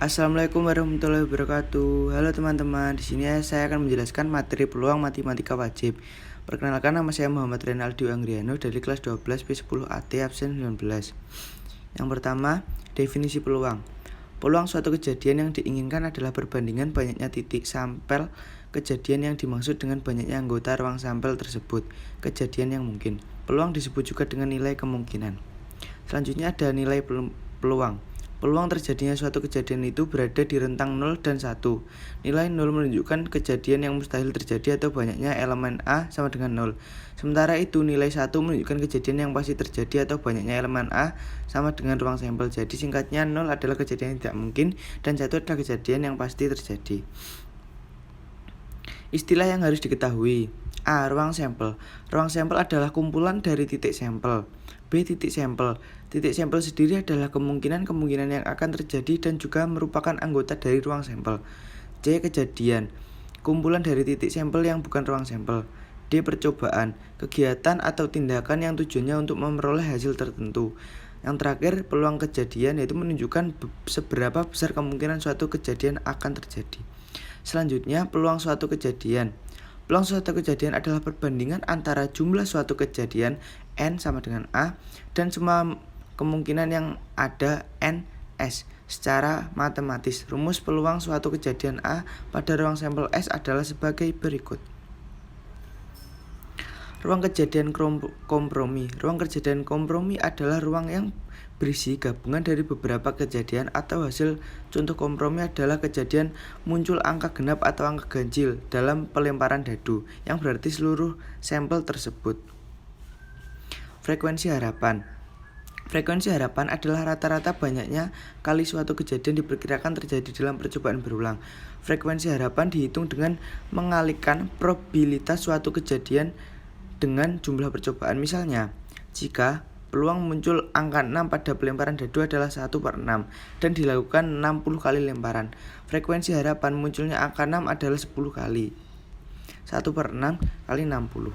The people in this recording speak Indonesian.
Assalamualaikum warahmatullahi wabarakatuh. Halo teman-teman, di sini saya akan menjelaskan materi peluang matematika wajib. Perkenalkan, nama saya Muhammad Renaldi Anggriano dari kelas 12 P10 AT absen 19. Yang pertama, definisi peluang. Peluang suatu kejadian yang diinginkan adalah perbandingan banyaknya titik sampel kejadian yang dimaksud dengan banyaknya anggota ruang sampel tersebut, kejadian yang mungkin. Peluang disebut juga dengan nilai kemungkinan. Selanjutnya ada nilai peluang. Peluang terjadinya suatu kejadian itu berada di rentang 0 dan 1. Nilai 0 menunjukkan kejadian yang mustahil terjadi atau banyaknya elemen A sama dengan 0. Sementara itu nilai 1 menunjukkan kejadian yang pasti terjadi atau banyaknya elemen A sama dengan ruang sampel. Jadi singkatnya 0 adalah kejadian yang tidak mungkin dan 1 adalah kejadian yang pasti terjadi. Istilah yang harus diketahui. A. Ruang sampel. Ruang sampel adalah kumpulan dari titik sampel. B. Titik sampel. Titik sampel sendiri adalah kemungkinan-kemungkinan yang akan terjadi dan juga merupakan anggota dari ruang sampel. C. Kejadian. Kumpulan dari titik sampel yang bukan ruang sampel. D. Percobaan. Kegiatan atau tindakan yang tujuannya untuk memperoleh hasil tertentu. Yang terakhir, peluang kejadian yaitu menunjukkan seberapa besar kemungkinan suatu kejadian akan terjadi. Selanjutnya, peluang suatu kejadian. Peluang suatu kejadian adalah perbandingan antara jumlah suatu kejadian N sama dengan A dan semua kemungkinan yang ada NS secara matematis. Rumus peluang suatu kejadian A pada ruang sampel S adalah sebagai berikut. Ruang kejadian kompromi. Ruang kejadian kompromi adalah ruang yang berisi gabungan dari beberapa kejadian atau hasil. Contoh kompromi adalah kejadian muncul angka genap atau angka ganjil dalam pelemparan dadu, yang berarti seluruh sampel tersebut. Frekuensi harapan. Frekuensi harapan adalah rata-rata banyaknya kali suatu kejadian diperkirakan terjadi dalam percobaan berulang. Frekuensi harapan dihitung dengan mengalihkan probabilitas suatu kejadian dengan jumlah percobaan. Misalnya, jika peluang muncul angka 6 pada pelemparan dadu adalah 1/6 dan dilakukan 60 kali lemparan, frekuensi harapan munculnya angka 6 adalah 10 kali. 1/6 kali 60.